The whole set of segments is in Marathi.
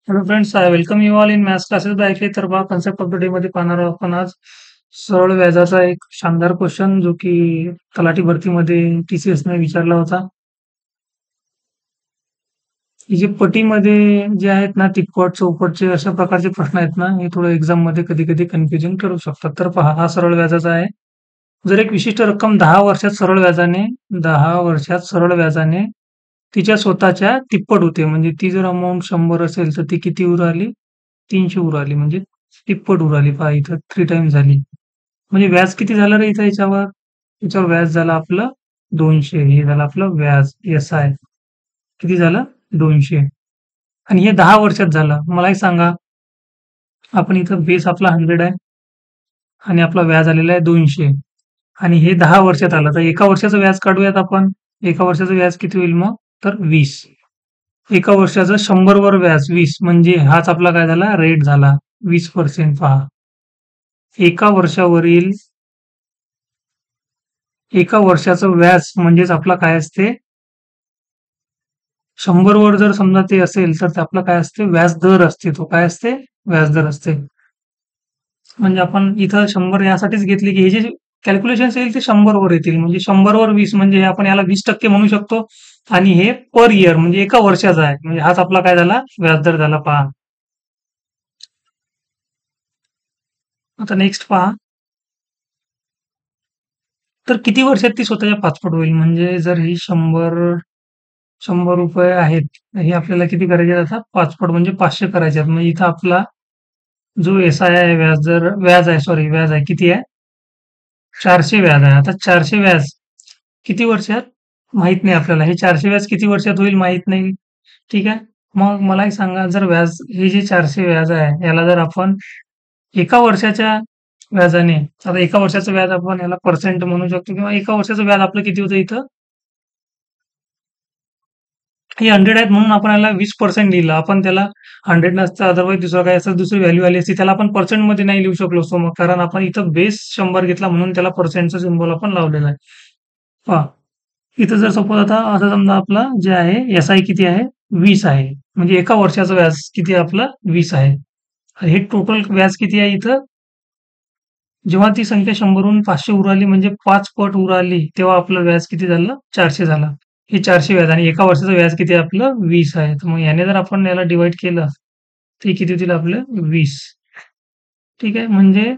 Hello friends, I welcome you all in maths classes by K. तर पहा, कन्सेप्ट ऑफ द डे मध्ये पाहणार आहोत आपण आज सरळ व्याजाचा एक शानदार क्वेश्चन, जो की तलाठी भरतीमध्ये TCS ने विचारला होता. हे जे पटीमध्ये जे आहेत ना, तिप्पट चौपटचे अशा प्रकारचे प्रश्न आहेत ना, हे थोडं एक्झाम मध्ये कधी कधी कन्फ्युजिंग ठरू शकतात. तर पहा, हा सरळ व्याजाचा आहे. जर एक विशिष्ट रक्कम 10 वर्षात सरळ व्याजाने तिच्या स्वतःच्या तिप्पट होते. म्हणजे ती जर अमाउंट 100 असेल तर ती किती उर आली? 300 उर आली. म्हणजे तिप्पट उर आली. पहा, इथं 3 टाइम्स झाली. म्हणजे व्याज किती झालं रे इथं याच्यावर व्याज झालं आपलं 200. हे झालं आपलं व्याज SI. किती झालं? 200. आणि हे 10 वर्षात झालं. मला एक सांगा, आपण इथं बेस आपला 100 आहे आणि आपला व्याज आलेला आहे 200, आणि हे 10 वर्षात आलं. तर एका वर्षाचं व्याज काढूयात आपण. एका वर्षाचं व्याज किती होईल मग? तर 20. एका वर्षाचं 100 वर व्याज 20, म्हणजे हाच आपला काय झाला? रेट झाला 20%. पहा, एका वर्षावरील एका वर्षाचं व्याज म्हणजेच आपला काय असते? 100 वर जर समजा ते असेल तर ते आपलं काय असते? व्याज दर असते. तो काय असते? व्याज दर असते. म्हणजे आपण इथं 100 यासाठीच घेतली की हे जे कॅल्क्युलेशन येईल ते 100 वर येतील. म्हणजे 100 वर 20, म्हणजे आपण याला 20% म्हणू शकतो. आणि हे पर इयर म्हणजे एका वर्षाचा आहे. म्हणजे हाच आपला काय झाला? व्याजदर झाला. पहा, आता नेक्स्ट पहा. तर किती वर्षात ती स्वतःच्या पाचपट होईल? म्हणजे जर ही 100 आहेत, हे आपल्याला किती करायचे आहेत आता? पाचपट म्हणजे 500 करायचे आहेत. म्हणजे इथं आपला जो SI आहे, व्याज आहे, किती आहे? 400 व्याज आहे. आता 400 व्याज किती वर्षात? माहित नाही आपल्याला. हे 400 व्याज किती वर्षात होईल? माहित नाही. ठीक आहे. मग मला एक सांगा, जर व्याज हे जे 400 व्याज आहे, याला जर आपण एका वर्षाच्या व्याजाने, आता एका वर्षाचं व्याज आपण याला पर्सेंट म्हणू शकतो, किंवा एका वर्षाचं व्याज आपलं किती होतं इथं? हे 100 आहेत म्हणून आपण याला 20% लिहिलं. आपण त्याला 100 नसतं, अदरवाईज दुसरं काय असं दुसरी व्हॅल्यू आली असती, त्याला आपण पर्सेंट मध्ये नाही लिहू शकलो असतो. मग कारण आपण इथं बेस 100 घेतला म्हणून त्याला पर्सेंटचा सिम्बॉल आपण लावलेला आहे. पहा, इथं जर सपोज आता असं समजा, आपला जे आहे SI किती आहे? 20 आहे. म्हणजे एका वर्षाचं व्याज किती आहे आपलं? 20 आहे. आणि हे टोटल व्याज किती आहे इथं? जेव्हा ती संख्या 100 वरून 500 वर आली, म्हणजे 5 पट वर आली, तेव्हा आपलं व्याज किती झालं? 400 झालं. हे 400 व्याज, आणि एका वर्षाचं व्याज किती आहे आपलं? 20 आहे. तर मग याने जर आपण याला डिवाइड केलं, तर हे किती होतील आपलं? 20. ठीक आहे. म्हणजे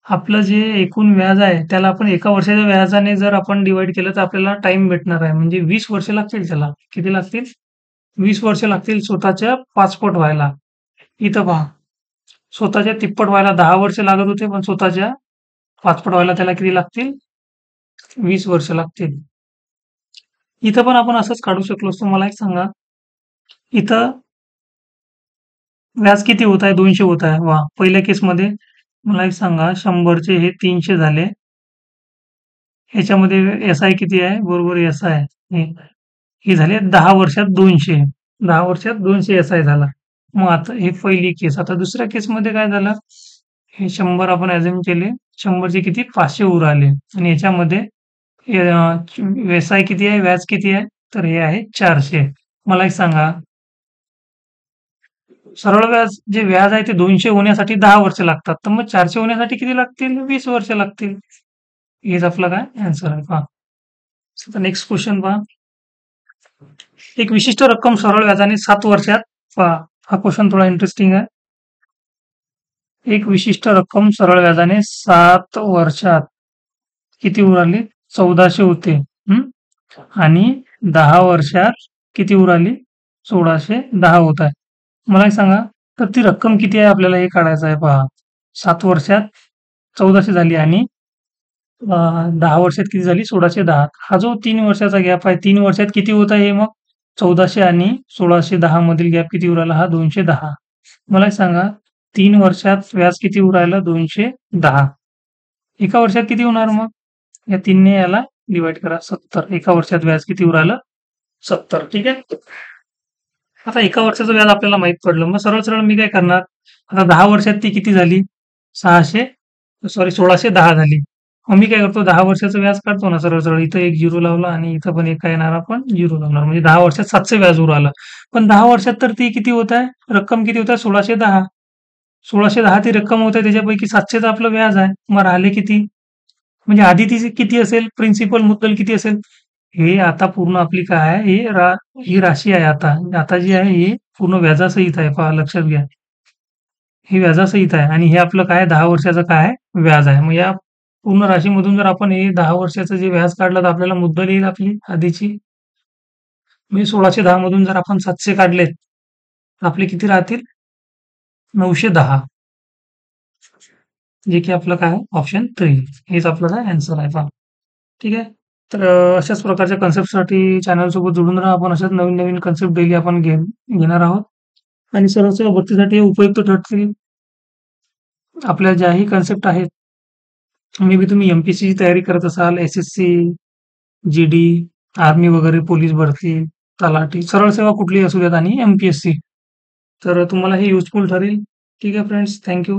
आपलं जे एकूण व्याज आहे, त्याला आपण एका वर्षाच्या व्याजाने जर आपण डिवाइड केलं, तर आपल्याला टाइम भेटणार आहे. म्हणजे 20 वर्ष लागतील त्याला. किती लागतील? 20 वर्ष लागतील स्वतःच्या पाचपट व्हायला. इथं पहा, स्वतःच्या तिप्पट व्हायला 10 वर्ष लागत होते, पण स्वतःच्या पाचपट व्हायला त्याला किती लागतील? 20 वर्ष लागतील. इथं पण आपण असंच काढू शकलो असतो. मला एक सांगा, इथं व्याज किती होत आहे? 200 होत आहे. वा, पहिल्या केसमध्ये मला एक सांगा, 100चे हे 300 झाले. ह्याच्यामध्ये SI किती आहे? बरोबर SI आहे. हे झाले 10 वर्षात 200. 10 वर्षात 200 SI झाला. मग आता हे पहिली केस. आता दुसऱ्या केसमध्ये काय झालं? हे 100 आपण अझ्युम केले. 100चे किती? 500 उर आले. आणि याच्यामध्ये SI किती आहे? व्याज किती आहे? तर हे आहे 400. मला एक सांगा, सरळ व्याज जे व्याज आहे ते 200 होण्यासाठी 10 वर्ष लागतात. तर मग 400 होण्यासाठी किती लागतील? 20 वर्ष लागतील. हेच आपलं काय आन्सर आहे. पहा, आता नेक्स्ट क्वेश्चन पहा. एक विशिष्ट रक्कम सरळ व्याजाने 7 वर्षात, पहा हा क्वेश्चन थोडा इंटरेस्टिंग आहे. एक विशिष्ट रक्कम सरळ व्याजाने 7 वर्षात किती उराली? 1400 होते. आणि 10 वर्षात किती उराली? 1610 होत आहे. मला एक सांगा, तर ती रक्कम किती आहे आपल्याला हे काढायचं आहे. पहा, 7 वर्षात 1400 झाली, आणि 10 वर्षात किती झाली? 1610. हा जो 3 वर्षाचा गॅप आहे, 3 वर्षात किती होत आहे हे मग? 1400 आणि 1610 मधील गॅप किती उराला? हा 210. मला एक सांगा, 3 वर्षात व्याज किती उरायला? 210. एका वर्षात किती होणार मग? या 3ने याला डिवाइड करा, 70. एका वर्षात व्याज किती उरायला? 70. ठीक आहे. आता एका वर्षाचं व्याज आपल्याला माहित पडलं. मग सरळ सरळ मी काय करणार? आता 10 वर्षात ती किती झाली? 1610 झाली. मग मी काय करतो 10 वर्षाचं व्याज काढतो ना सरळ-सरळ. इथं एक 0 लावला आणि इथं पण एक काय येणार आपण 0 लावणार. म्हणजे 10 वर्षात 700 व्याज उरं आलं. पण 10 वर्षात तर ती किती होत आहे? रक्कम किती होत आहे? 1610. 1610 ती रक्कम होत आहे त्याच्यापैकी 700 तर आपलं व्याज आहे. मग राहिले किती? म्हणजे आधी ती किती असेल? प्रिन्सिपल मुद्दल किती असेल? हे आता पूर्ण आपली काय आहे? ही राशी आहे आता. आता जी आहे ही पूर्ण व्याजासहित आहे. पहा लक्षात घ्या. ही व्याजासहित आहे आणि हे आपलं काय 10 वर्षाचं काय आहे? व्याज आहे. मग या पूर्ण राशीमधून जर आपण हे 10 वर्षाचं जे व्याज काढलं तर आपल्याला मुद्दल येईल आपली आधीची. म्हणजे 1610 मधून जर आपण 700 काढलेत, तर आपले किती राहतील? 910. जे की आपलं काय आहे? ऑप्शन 3. हेच आपलं काय आन्सर आहे पहा. ठीक आहे. तर अशाच प्रकारच्या कन्सेप्टसाठी चॅनलसोबत जोडून राहा. आपण अशाच नवीन-नवीन कन्सेप्ट डेली आपण घेणार आहोत आणि सर्वच भरतीसाठी हे उपयुक्त ठरतील. आपल्या ज्याही कन्सेप्ट आहेत, मे बी तुम्ही एम-पी-एस-सीची तयारी करत असाल, एस-एस-सी, जी-डी, आर्मी वगैरे, पोलीस भरती, तलाठी, सरळ सेवा कुठलीही असू द्यात आणि एम-पी-एस-सी. तर तुम्हाला हे युजफुल ठरेल. ठीक आहे फ्रेंड्स. थँक